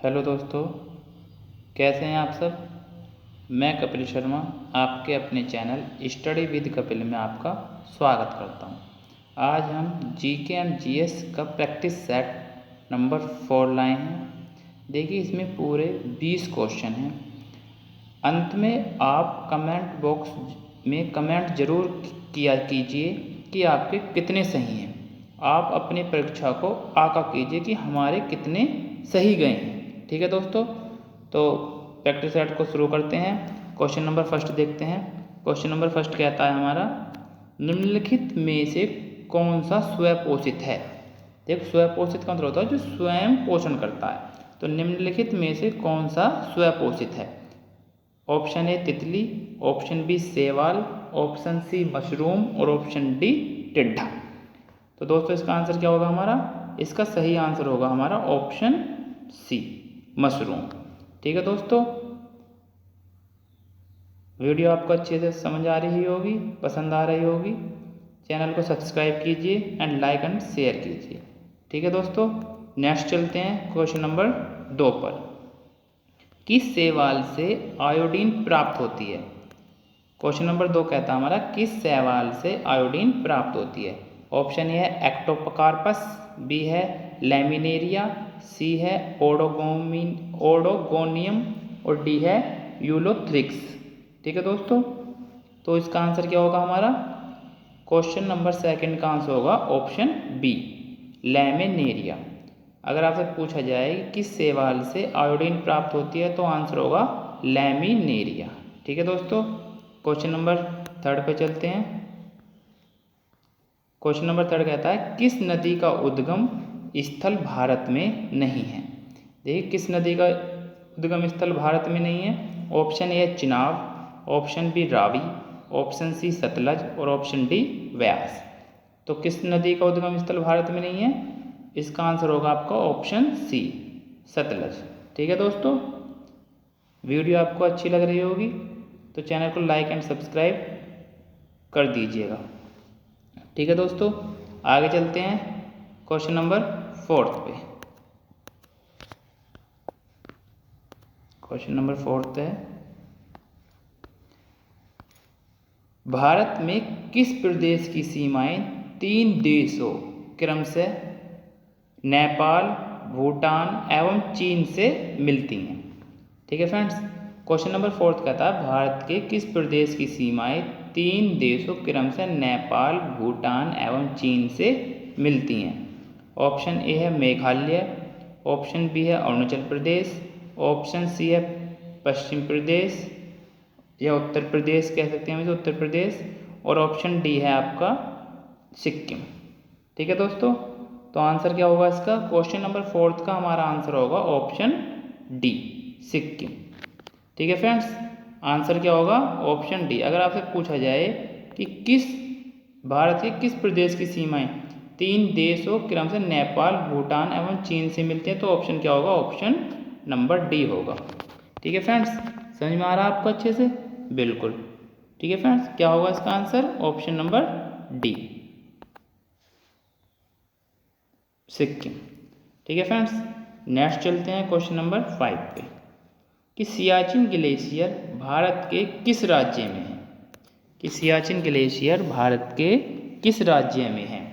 Hello दोस्तों, कैसे हैं आप सब। मैं कपिल शर्मा आपके अपने चैनल स्टडी विद कपिल में आपका स्वागत करता हूं। आज हम जीके एंड जीएस का प्रैक्टिस सेट नंबर 4 लाए हैं। देखिए, इसमें पूरे 20 क्वेश्चन हैं। अंत में आप कमेंट बॉक्स में कमेंट ज़रूर किया कीजिए कि आपके कितने सही हैं। आप अपनी परीक्षा को आका कीजिए कि हमारे कितने सही गए हैं। ठीक है दोस्तों, तो प्रैक्टिस सेट को शुरू करते हैं। क्वेश्चन नंबर फर्स्ट देखते हैं। क्वेश्चन नंबर फर्स्ट कहता है हमारा, निम्नलिखित में से कौन सा स्वपोषित है। देखो, स्वपोषित का मतलब होता है जो स्वयं पोषण करता है। तो निम्नलिखित में से कौन सा स्वपोषित है। ऑप्शन ए तितली, ऑप्शन बी शैवाल, ऑप्शन सी मशरूम और ऑप्शन डी टिड्ढा। तो दोस्तों, इसका आंसर क्या होगा हमारा। इसका सही आंसर होगा हमारा ऑप्शन सी, मशरूम। ठीक है दोस्तों, वीडियो आपको अच्छे से समझ आ रही होगी, पसंद आ रही होगी। चैनल को सब्सक्राइब कीजिए एंड लाइक एंड शेयर कीजिए। ठीक है दोस्तों, नेक्स्ट चलते हैं क्वेश्चन नंबर 2 पर। किस शैवाल से आयोडीन प्राप्त होती है। क्वेश्चन नंबर 2 कहता है हमारा, किस शैवाल से आयोडीन प्राप्त होती है। ऑप्शन ए है एक्टोपकार्पस, बी है लैमिनेरिया, सी है ओडोगोनियम और डी है यूलोथ्रिक्स। ठीक है दोस्तों, तो इसका आंसर क्या होगा हमारा। क्वेश्चन नंबर 2 का आंसर होगा ऑप्शन बी, लैमिनेरिया। अगर आपसे पूछा जाए कि किस शैवाल से आयोडीन प्राप्त होती है तो आंसर होगा लैमिनेरिया। ठीक है दोस्तों, क्वेश्चन नंबर 3 पे चलते हैं। क्वेश्चन नंबर 3 कहता है, किस नदी का उद्गम स्थल भारत में नहीं है। देखिए, किस नदी का उद्गम स्थल भारत में नहीं है। Option A Chenab, option B Ravi, option C Sutlej और ऑप्शन डी व्यास। तो किस नदी का उद्गम स्थल भारत में नहीं है। इसका आंसर होगा आपका ऑप्शन सी, सतलज। ठीक है दोस्तों, वीडियो आपको अच्छी लग रही होगी तो चैनल को लाइक एंड सब्सक्राइब कर दीजिएगा। ठीक है दोस्तों, आगे चलते हैं क्वेश्चन नंबर 4 पे। क्वेश्चन नंबर 4 है, भारत में किस प्रदेश की सीमाएं 3 देशों क्रमशः नेपाल, भूटान एवं चीन से मिलती हैं। ठीक है फ्रेंड्स, क्वेश्चन नंबर 4 कहता है, भारत के किस प्रदेश की सीमाएं 3 देशों क्रमशः नेपाल, भूटान एवं चीन से मिलती हैं। ऑप्शन ए है मेघालय, ऑप्शन बी है अरुणाचल प्रदेश, ऑप्शन सी है पश्चिम प्रदेश या उत्तर प्रदेश कह सकते हैं इसे, उत्तर प्रदेश, और ऑप्शन डी है आपका सिक्किम। ठीक है दोस्तों, तो आंसर क्या होगा इसका। क्वेश्चन नंबर 4 का हमारा आंसर होगा ऑप्शन डी, सिक्किम। ठीक है फ्रेंड्स, आंसर क्या होगा ऑप्शन डी। अगर आपसे पूछा जाए कि किस भारत के किस प्रदेश की सीमाएं 3 देशों क्रमशः नेपाल, भूटान एवं चीन से मिलते हैं तो ऑप्शन क्या होगा, ऑप्शन नंबर डी होगा। ठीक है फ्रेंड्स, समझ में आ रहा है आपको अच्छे से, बिल्कुल। ठीक है फ्रेंड्स, क्या होगा इसका answer, option number D, Sikkim. ठीक है फ्रेंड्स, नेक्स्ट चलते हैं क्वेश्चन नंबर 5 पे, कि सियाचिन ग्लेशियर भारत के किस राज्य में है। कि सियाचिन ग्लेशियर भारत के किस राज्य में है।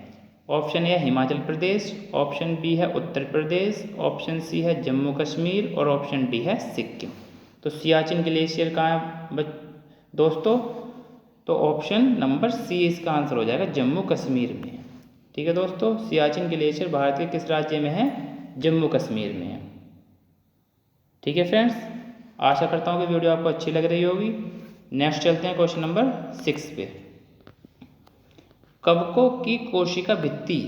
Option A Himachal Pradesh, option B है उत्तर प्रदेश, ऑप्शन सी है जम्मू कश्मीर और ऑप्शन डी है सिक्किम। तो सियाचिन ग्लेशियर कहाँ है दोस्तों, तो ऑप्शन नंबर सी इसका आंसर हो जाएगा, जम्मू कश्मीर में है। ठीक है दोस्तों, सियाचिन ग्लेशियर भारत के किस राज्य में है, जम्मू कश्मीर में है। ठीक है फ्रेंड्स, आशा करता हूँ कि वीडियो आपको अच्छी लग रही होगी। नेक्स्ट चलते हैं क्वेश्चन नंबर 6 पे। कवकों की कोशिका भित्ति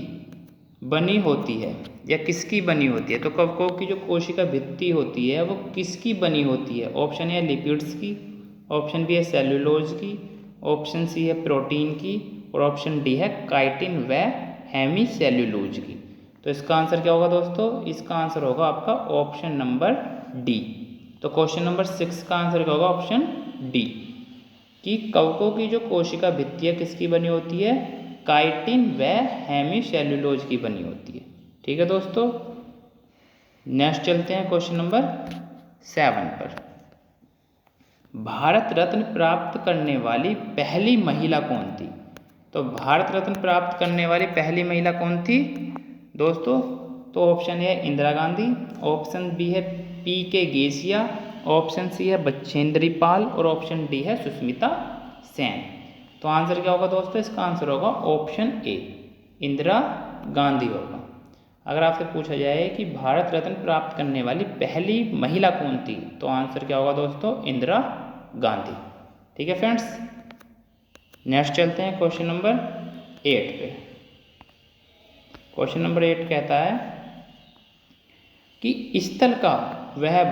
बनी होती है या किसकी बनी होती है। तो कवकों की जो कोशिका भित्ति होती है वो किसकी बनी होती है। ऑप्शन ए लिपिड्स की, ऑप्शन बी है सेल्यूलोज की, ऑप्शन सी है प्रोटीन की और ऑप्शन डी है काइटिन व हेमी सेल्यूलोज की। तो इसका आंसर क्या होगा दोस्तों, इसका आंसर होगा आपका ऑप्शन नंबर डी। तो क्वेश्चन नंबर 6 का आंसर क्या होगा, ऑप्शन डी, कि कवकों की जो कोशिका भित्ति है किसकी बनी होती है, काइटिन व हेमी सेल्यूलोज की बनी होती है। ठीक है दोस्तों, नेक्स्ट चलते हैं क्वेश्चन नंबर 7 पर। भारत रत्न प्राप्त करने वाली पहली महिला कौन थी? तो भारत रत्न प्राप्त करने वाली पहली महिला कौन थी दोस्तों? तो option A Indira Gandhi, option B है पी.के. गेसिया, ऑप्शन सी है बछेंद्री पाल और ऑप्शन डी है सुष्मिता सेन। तो आंसर क्या होगा दोस्तों? इसका आंसर होगा ऑप्शन ए इंदिरा गांधी होगा। अगर आपसे पूछा जाए कि भारत रत्न प्राप्त करने वाली पहली महिला कौन थी, तो आंसर क्या होगा दोस्तों? इंदिरा गांधी। ठीक है फ्रेंड्स, नेक्स्ट चलते हैं क्वेश्चन नंबर 8 पे। क्वेश्चन नंबर 8 कहता है कि स्थल का वह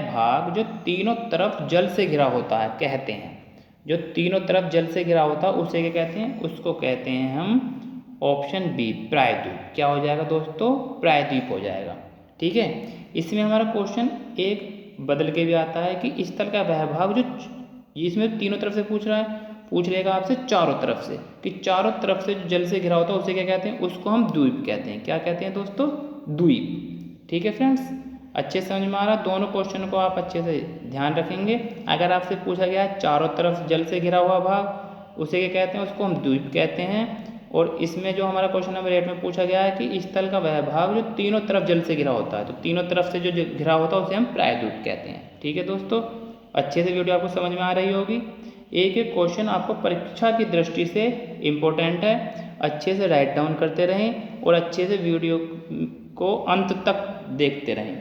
भाग जो तीनों तरफ जल से घिरा होता है, कहते हैं जो तीनों तरफ जल से घिरा होता है उसे क्या कहते हैं? उसको कहते हैं हम ऑप्शन बी प्रायद्वीप। क्या हो जाएगा दोस्तों? प्रायद्वीप हो जाएगा। ठीक है, इसमें हमारा क्वेश्चन एक बदल के भी आता है कि स्थल का वह भाग जो, इसमें तीनों तरफ से पूछ रहा है, पूछ लेगा आपसे चारों तरफ से कि चारों तरफ से जो जल से घिरा होता है उसे क्या कहते हैं? उसको हम द्वीप कहते हैं। क्या कहते हैं दोस्तों? द्वीप। ठीक है फ्रेंड्स, अच्छे से समझ में आ रहा? दोनों क्वेश्चन को आप अच्छे से ध्यान रखेंगे। अगर आपसे पूछा गया है चारों तरफ जल से घिरा हुआ भाग उसे क्या कहते हैं? उसको हम द्वीप कहते हैं। और इसमें जो हमारा क्वेश्चन नंबर 8 में पूछा गया है कि स्थल का वह भाग जो तीनों तरफ जल से घिरा होता है, तो तीनों तरफ से जो घिरा होता है उसे हम प्रायद्वीप कहते हैं। ठीक है दोस्तों, अच्छे से वीडियो आपको समझ में आ रही होगी। एक एक क्वेश्चन आपको परीक्षा की दृष्टि से इम्पोर्टेंट है, अच्छे से राइट डाउन करते रहें और अच्छे से वीडियो को अंत तक देखते रहें।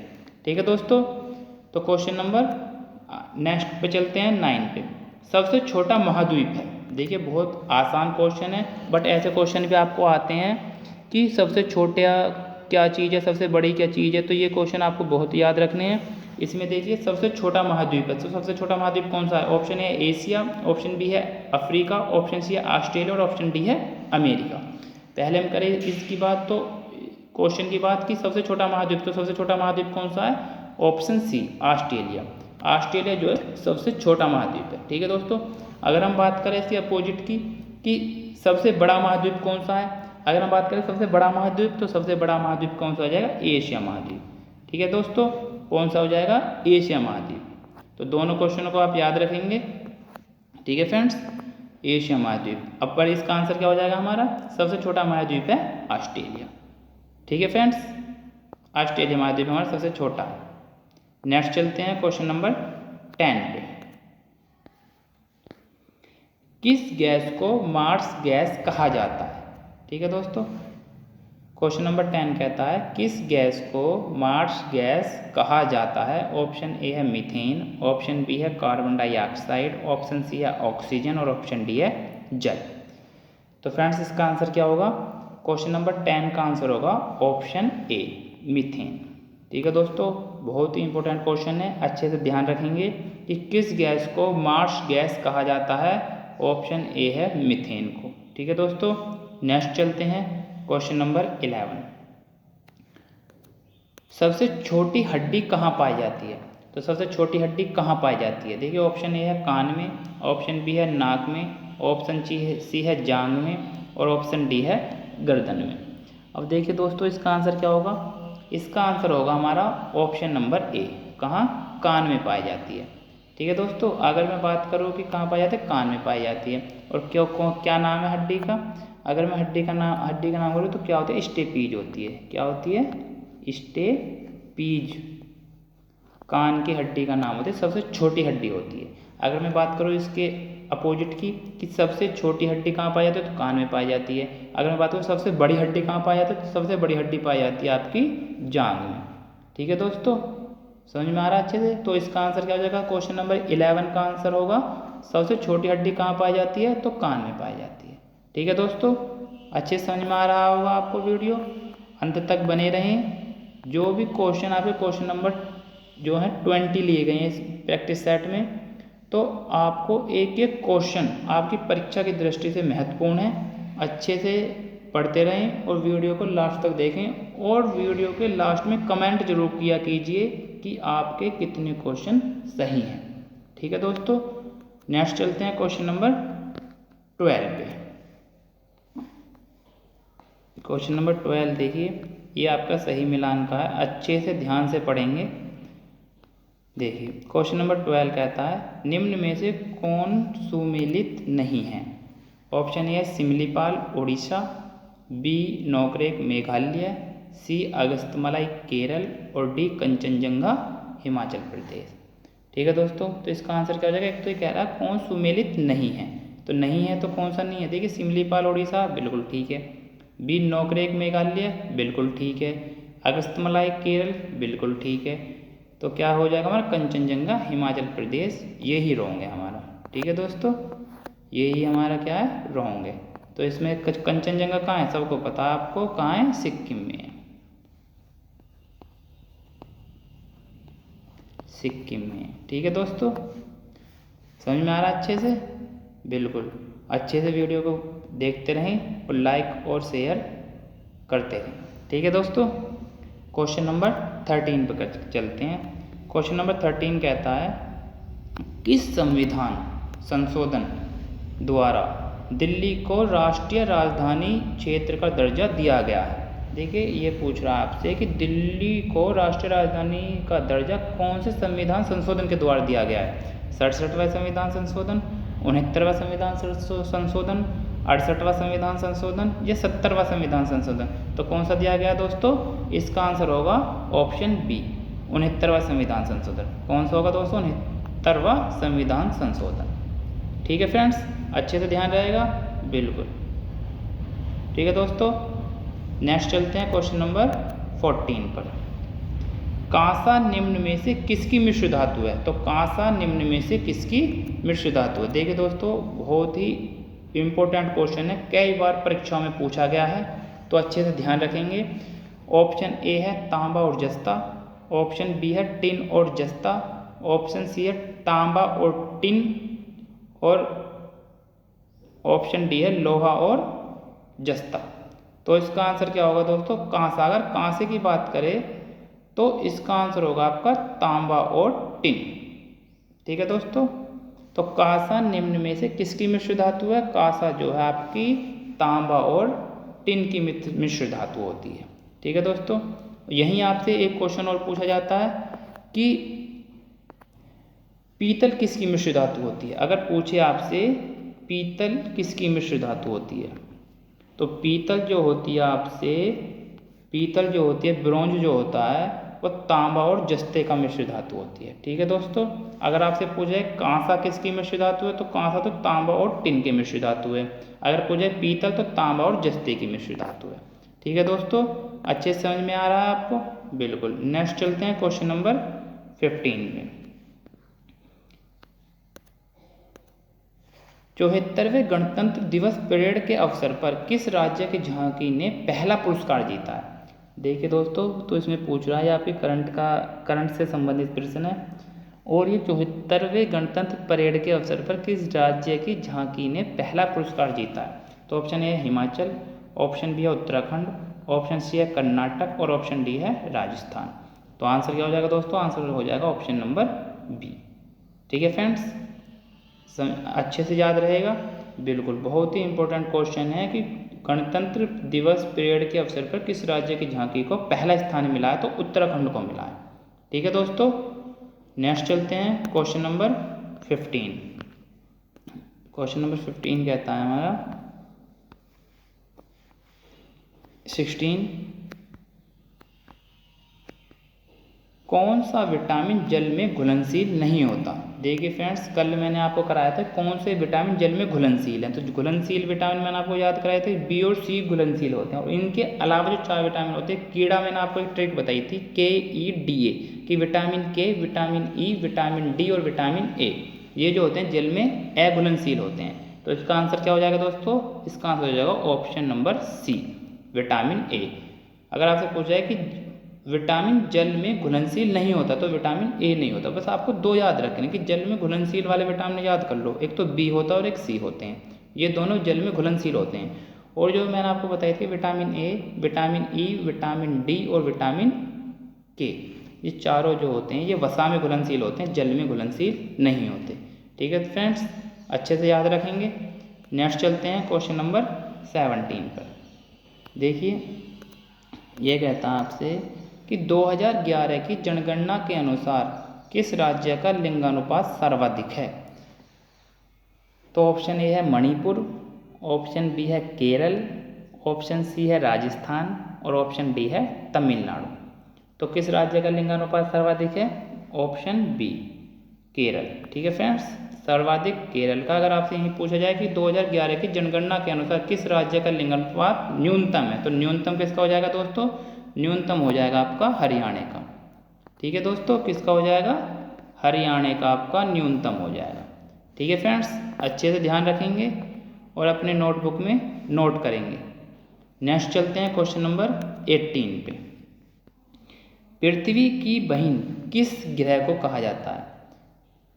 ठीक है दोस्तों, तो क्वेश्चन नंबर नेक्स्ट पे चलते हैं 9 पे। सबसे छोटा महाद्वीप है। देखिए बहुत आसान क्वेश्चन है, बट ऐसे क्वेश्चन भी आपको आते हैं कि सबसे छोटा क्या चीज़ है, सबसे बड़ी क्या चीज़ है, तो ये क्वेश्चन आपको बहुत याद रखने हैं। इसमें देखिए सबसे छोटा महाद्वीप है, तो सबसे छोटा महाद्वीप कौन सा है? Option A Asia, option B है अफ्रीका, ऑप्शन सी है ऑस्ट्रेलिया और ऑप्शन डी है अमेरिका। पहले हम करें इसकी बात, तो क्वेश्चन की बात की सबसे छोटा महाद्वीप, तो सबसे छोटा महाद्वीप कौन सा है? Option C Australia. ऑस्ट्रेलिया जो है सबसे छोटा महाद्वीप है। ठीक है दोस्तों, अगर हम बात करें इसके अपोजिट की कि सबसे बड़ा महाद्वीप कौन सा है, अगर हम बात करें सबसे बड़ा महाद्वीप, तो सबसे बड़ा महाद्वीप कौन सा हो जाएगा? एशिया महाद्वीप। ठीक है दोस्तों, कौन सा हो जाएगा? एशिया महाद्वीप। तो दोनों क्वेश्चनों को आप याद रखेंगे। ठीक है फ्रेंड्स, एशिया महाद्वीप। अब पर इसका आंसर क्या हो जाएगा हमारा? सबसे छोटा महाद्वीप है ऑस्ट्रेलिया। ठीक है फ्रेंड्स, ऑस्ट्रेलिया महाद्वीप हमारा सबसे छोटा है। नेक्स्ट चलते हैं क्वेश्चन नंबर 10 पे। किस गैस को मार्स गैस कहा जाता है? ठीक है दोस्तों, क्वेश्चन नंबर 10 कहता है किस गैस को मार्स गैस कहा जाता है? ऑप्शन ए है मीथेन, ऑप्शन बी है कार्बन डाइऑक्साइड, ऑप्शन सी है ऑक्सीजन और ऑप्शन डी है जल। तो फ्रेंड्स इसका आंसर क्या होगा? क्वेश्चन नंबर 10 का आंसर होगा ऑप्शन ए मीथेन। ठीक है दोस्तों, बहुत ही इंपॉर्टेंट क्वेश्चन है, अच्छे से ध्यान रखेंगे कि किस गैस को मार्स गैस कहा जाता है। ऑप्शन ए है मीथेन को। ठीक है दोस्तों, नेक्स्ट चलते हैं क्वेश्चन नंबर 11। सबसे छोटी हड्डी कहाँ पाई जाती है? तो सबसे छोटी हड्डी कहाँ पाई जाती है? देखिए ऑप्शन ए है कान में, ऑप्शन बी है नाक में, ऑप्शन सी है जांघ में और ऑप्शन डी है गर्दन में। अब देखिए दोस्तों इसका आंसर क्या होगा? इसका आंसर होगा हमारा ऑप्शन नंबर ए, कहाँ? कान में पाई जाती है। ठीक है दोस्तों, अगर मैं बात करूँ कि कहाँ पाई जाती है, कान में पाई जाती है। और क्या नाम है हड्डी का? अगर मैं हड्डी का नाम बोलूँ तो क्या होती है? स्टेपीज होती है। क्या होती है? स्टेपीज कान की हड्डी का नाम होती है, सबसे छोटी हड्डी होती है। अगर मैं बात करूँ इसके अपोजिट की कि सबसे छोटी हड्डी कहाँ पाई जाती है, तो कान में पाई जाती है। अगर मैं बात करूँ सबसे बड़ी हड्डी कहाँ पाई जाती है, तो सबसे बड़ी हड्डी पाई जाती है आपकी जांघ में। ठीक है दोस्तों, समझ में आ रहा है अच्छे से? तो इसका आंसर क्या हो जाएगा? क्वेश्चन नंबर 11 का आंसर होगा सबसे छोटी हड्डी कहाँ पाई जाती है, तो कान में पाई जाती है। ठीक है दोस्तों, अच्छे से समझ में आ रहा होगा आपको वीडियो, अंत तक बने रहें। जो भी क्वेश्चन आपके क्वेश्चन नंबर जो है 20 लिए गए हैं इस प्रैक्टिस सेट में, तो आपको एक एक क्वेश्चन आपकी परीक्षा की दृष्टि से महत्वपूर्ण है। अच्छे से पढ़ते रहें और वीडियो को लास्ट तक देखें और वीडियो के लास्ट में कमेंट जरूर किया कीजिए कि आपके कितने क्वेश्चन सही हैं। ठीक है दोस्तों, नेक्स्ट चलते हैं क्वेश्चन नंबर 12 पे। क्वेश्चन नंबर 12 देखिए, ये आपका सही मिलान का है, अच्छे से ध्यान से पढ़ेंगे। देखिए क्वेश्चन नंबर 12 कहता है निम्न में से कौन सुमेलित नहीं है। ऑप्शन ए है सिमलीपाल उड़ीसा, बी नोकरेक मेघालय, सी अगस्तमलाई केरल और डी कंचनजंगा हिमाचल प्रदेश। ठीक है दोस्तों, तो इसका आंसर क्या हो जाएगा। एक तो ये कह रहा है कौन सुमेलित नहीं है, तो नहीं है तो कौन सा नहीं है। देखिए सिमलीपाल उड़ीसा बिल्कुल ठीक है, बी नोकरेक मेघालय बिल्कुल ठीक है, अगस्तमलाई केरल बिल्कुल ठीक है, तो क्या हो जाएगा हमारा कंचनजंगा हिमाचल प्रदेश, यही रॉन्ग है हमारा। ठीक है दोस्तों, यही हमारा क्या है, रॉन्ग है। तो इसमें कंचनजंगा कहाँ है, सबको पता है आपको कहाँ है, सिक्किम में है, सिक्किम में। ठीक है दोस्तों, समझ में आ रहा है अच्छे से, बिल्कुल अच्छे से वीडियो को देखते रहें और लाइक और शेयर करते रहें। ठीक है दोस्तों, क्वेश्चन नंबर 13 पर चलते हैं। क्वेश्चन नंबर 13 कहता है किस संविधान संशोधन द्वारा दिल्ली को राष्ट्रीय राजधानी क्षेत्र का दर्जा दिया गया है। देखिए ये पूछ रहा है आपसे कि दिल्ली को राष्ट्रीय राजधानी का दर्जा कौन से संविधान संशोधन के द्वारा दिया गया है। 67वां संविधान संशोधन, 69वां संविधान संशोधन, 68वां संविधान संशोधन या 70वां संविधान संशोधन। तो कौन सा दिया गया दोस्तों, इसका आंसर होगा ऑप्शन बी 69वां संविधान संशोधन। कौन सा होगा दोस्तों, 69वां संविधान संशोधन। ठीक है फ्रेंड्स, अच्छे से ध्यान रहेगा, बिल्कुल ठीक है दोस्तों। नेक्स्ट चलते हैं क्वेश्चन नंबर 14 पर। कांसा निम्न में से किसकी मिश्र धातु है। तो कांसा निम्न में से किसकी मिश्र धातु है। देखिए दोस्तों बहुत ही इम्पोर्टेंट क्वेश्चन है, कई बार परीक्षाओं में पूछा गया है, तो अच्छे से ध्यान रखेंगे। ऑप्शन ए है तांबा और जस्ता, ऑप्शन बी है टिन और जस्ता, ऑप्शन सी है तांबा और टिन, और ऑप्शन डी है लोहा और जस्ता। तो इसका आंसर क्या होगा दोस्तों, कांसा। अगर कांसे की बात करें तो इसका आंसर होगा आपका तांबा और टिन। ठीक है दोस्तों, तो कांसा निम्न में से किसकी मिश्र धातु है। कांसा जो है आपकी तांबा और टिन की मिश्र धातु होती है। ठीक है दोस्तों, यहीं आपसे एक क्वेश्चन और पूछा जाता है कि पीतल किसकी मिश्र धातु होती है। अगर पूछे आपसे पीतल किसकी मिश्र धातु होती है, तो पीतल जो होती है आपसे, पीतल जो होती है, ब्रोंज जो होता है वो तांबा और जस्ते का मिश्र धातु होती है। ठीक है दोस्तों, अगर आपसे पूछे कांसा किसकी मिश्र धातु है, तो कांसा तो तांबा और टिन की मिश्र धातु है। अगर पूछे पीतल तो तांबा और जस्ते की मिश्र धातु है। ठीक है दोस्तों, अच्छे से समझ में आ रहा है आपको, बिल्कुल। नेक्स्ट चलते हैं क्वेश्चन नंबर 15 में। 74वें गणतंत्र दिवस परेड के अवसर पर किस राज्य की झांकी ने पहला पुरस्कार जीता है। देखिए दोस्तों, तो इसमें पूछ रहा है आपके करंट से संबंधित प्रश्न है, और ये 74वें गणतंत्र परेड के अवसर पर किस राज्य की झांकी ने पहला पुरस्कार जीता है। तो ऑप्शन ए है हिमाचल, ऑप्शन बी है उत्तराखंड, ऑप्शन सी है कर्नाटक और ऑप्शन डी है राजस्थान। तो आंसर क्या हो जाएगा दोस्तों, आंसर हो जाएगा ऑप्शन नंबर बी। ठीक है फ्रेंड्स, अच्छे से याद रहेगा, बिल्कुल बहुत ही इंपॉर्टेंट क्वेश्चन है कि गणतंत्र दिवस परेड के अवसर पर किस राज्य की झांकी को पहला स्थान मिला है, तो उत्तराखंड को मिला है। ठीक है दोस्तों, नेक्स्ट चलते हैं क्वेश्चन नंबर 15। क्वेश्चन नंबर 15 कहता है हमारा 16 कौन सा विटामिन जल में घुलनशील नहीं होता। देखिए फ्रेंड्स, कल मैंने आपको कराया था कौन से विटामिन जल में घुलनशील हैं। तो घुलनशील विटामिन मैंने आपको याद कराए थे, बी और सी घुलनशील होते हैं, और इनके अलावा जो 4 विटामिन होते हैं, कीड़ा मैंने आपको एक ट्रिक बताई थी KEDA कि विटामिन के, विटामिन ई, विटामिन डी और विटामिन ए, ये जो होते हैं जल में अघुलनशील होते हैं। तो इसका आंसर क्या हो जाएगा दोस्तों, इसका आंसर हो जाएगा option number C vitamin A. अगर आपसे पूछा है कि विटामिन जल में घुलनशील नहीं होता तो विटामिन ए नहीं होता। बस आपको 2 याद रखने कि जल में घुलनशील वाले विटामिन याद कर लो, एक तो बी होता है और एक सी होते हैं, ये दोनों जल में घुलनशील होते हैं। और जो मैंने आपको बताई थी vitamin A, vitamin E, vitamin D और विटामिन के, ये चारों जो होते हैं ये वसा में घुलनशील होते हैं, जल में घुलनशील नहीं होते। ठीक है फ्रेंड्स, अच्छे से याद रखेंगे। नेक्स्ट चलते हैं क्वेश्चन नंबर 17 पर। देखिए ये कहता है आपसे कि 2011 की जनगणना के अनुसार किस राज्य का लिंगानुपात सर्वाधिक है। तो ऑप्शन ए है मणिपुर, ऑप्शन बी है केरल, ऑप्शन सी है राजस्थान और ऑप्शन डी है तमिलनाडु। तो किस राज्य का लिंगानुपात सर्वाधिक है? Option B Kerala. ठीक है फ्रेंड्स, सर्वाधिक केरल का। अगर आपसे यही पूछा जाए कि 2011 की जनगणना के अनुसार किस राज्य का लिंगानुपात न्यूनतम है, तो न्यूनतम किसका हो जाएगा दोस्तों? न्यूनतम हो जाएगा आपका हरियाणा का। ठीक है दोस्तों, किसका हो जाएगा? हरियाणा का आपका न्यूनतम हो जाएगा। ठीक है फ्रेंड्स, अच्छे से ध्यान रखेंगे और अपने नोटबुक में नोट करेंगे। नेक्स्ट चलते हैं क्वेश्चन नंबर 18 पे। पृथ्वी की बहन किस ग्रह को कहा जाता है?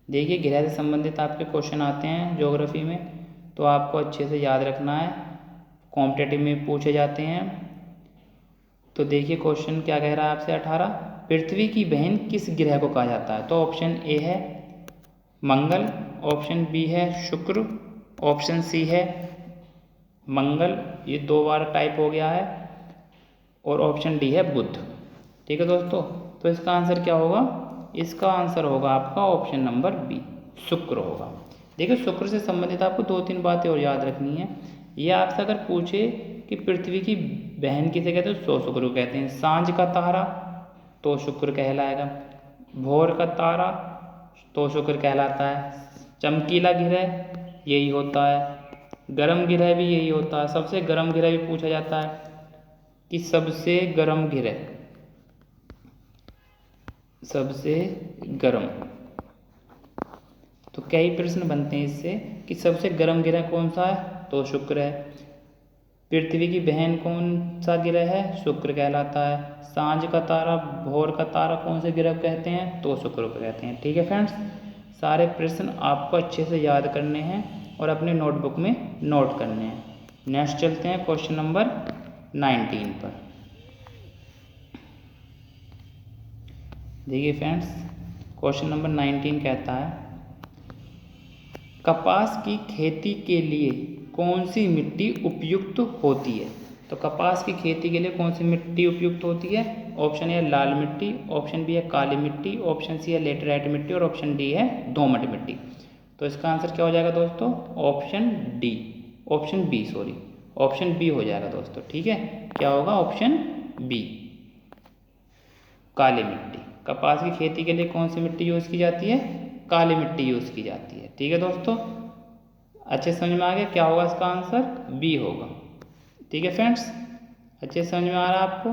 देखिए ग्रह से संबंधित आपके क्वेश्चन आते हैं ज्योग्राफी में, तो आपको अच्छे से याद रखना है, कॉम्पिटिटिव में पूछे जाते हैं। तो देखिए क्वेश्चन क्या कह रहा है आपसे 18, पृथ्वी की बहन किस ग्रह को कहा जाता है? तो ऑप्शन ए है मंगल, ऑप्शन बी है शुक्र, ऑप्शन सी है मंगल, ये 2 बार टाइप हो गया है, और ऑप्शन डी है बुध। ठीक है दोस्तों, तो इसका आंसर क्या होगा? इसका आंसर होगा आपका ऑप्शन नंबर बी, शुक्र होगा। देखिए शुक्र से संबंधित आपको 2-3 बातें और याद रखनी है। ये आपसे अगर पूछे कि पृथ्वी की बहन किसे कहते हैं, तो शुक्र को कहते हैं। सांझ का तारा तो शुक्र कहलाएगा, भोर का तारा तो शुक्र कहलाता है, चमकीला ग्रह यही होता है, गर्म ग्रह भी यही होता है। सबसे गर्म ग्रह भी पूछा जाता है कि सबसे गर्म ग्रह, सबसे गर्म, तो कई प्रश्न बनते हैं इससे कि सबसे गर्म ग्रह कौन सा है, तो शुक्र है। पृथ्वी की बहन कौन सा ग्रह है, शुक्र कहलाता है। सांझ का तारा, भोर का तारा कौन से ग्रह कहते हैं, तो शुक्र को कहते हैं। ठीक है फ्रेंड्स, सारे प्रश्न आपको अच्छे से याद करने हैं और अपने नोटबुक में नोट करने हैं। नेक्स्ट चलते हैं क्वेश्चन नंबर 19 पर। देखिए फ्रेंड्स, क्वेश्चन नंबर 19 कहता है कपास की खेती के लिए कौन सी मिट्टी उपयुक्त होती है? तो कपास की खेती के लिए कौन सी मिट्टी उपयुक्त होती है? ऑप्शन ए है लाल मिट्टी, ऑप्शन बी है काली मिट्टी, ऑप्शन सी है लेटराइट मिट्टी और ऑप्शन डी है दोमट मिट्टी। तो इसका आंसर क्या हो जाएगा दोस्तों? ऑप्शन बी हो जाएगा दोस्तों। ठीक है, क्या होगा? ऑप्शन बी, काली मिट्टी। कपास की खेती के लिए कौन सी मिट्टी यूज़ की जाती है? काली मिट्टी यूज़ की जाती है। ठीक है दोस्तों, अच्छे समझ में आ गया? क्या होगा इसका आंसर? बी होगा। ठीक है फ्रेंड्स, अच्छे समझ में आ रहा है आपको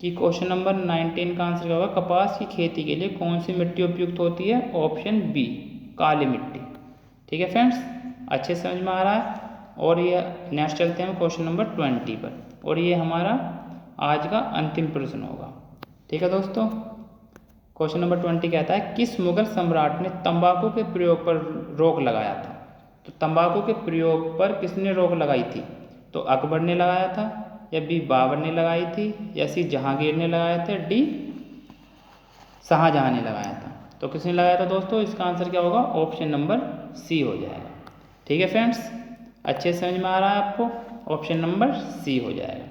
कि क्वेश्चन नंबर 19 का आंसर क्या होगा? कपास की खेती के लिए कौन सी मिट्टी उपयुक्त होती है? ऑप्शन बी, काली मिट्टी। ठीक है फ्रेंड्स, अच्छे समझ में आ रहा है। और ये नेक्स्ट चलते हैं क्वेश्चन नंबर 20 पर, और ये हमारा आज का अंतिम प्रश्न होगा। ठीक है दोस्तों, क्वेश्चन नंबर 20 कहता है किस मुगल सम्राट ने तंबाकू के प्रयोग पर रोक लगाया था? तो तंबाकू के प्रयोग पर किसने रोक लगाई थी? तो अकबर ने लगाया था, या बी बाबर ने लगाई थी, या सी जहांगीर ने लगाया था, डी शाहजहां ने लगाया था। तो किसने लगाया था दोस्तों? इसका आंसर क्या होगा? ऑप्शन नंबर सी हो जाएगा। ठीक है फ्रेंड्स, अच्छे समझ में आ रहा है आपको? ऑप्शन नंबर सी हो जाएगा।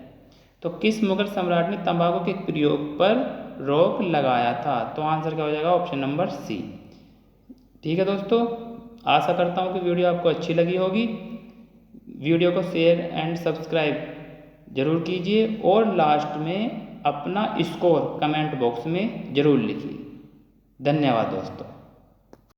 तो किस मुगल सम्राट ने तंबाकू के प्रयोग पर रोक लगाया था? तो आंसर क्या हो जाएगा? Option number C. ठीक है दोस्तों, आशा करता हूँ कि वीडियो आपको अच्छी लगी होगी। वीडियो को शेयर एंड सब्सक्राइब जरूर कीजिए और लास्ट में अपना स्कोर कमेंट बॉक्स में ज़रूर लिखिए। धन्यवाद दोस्तों।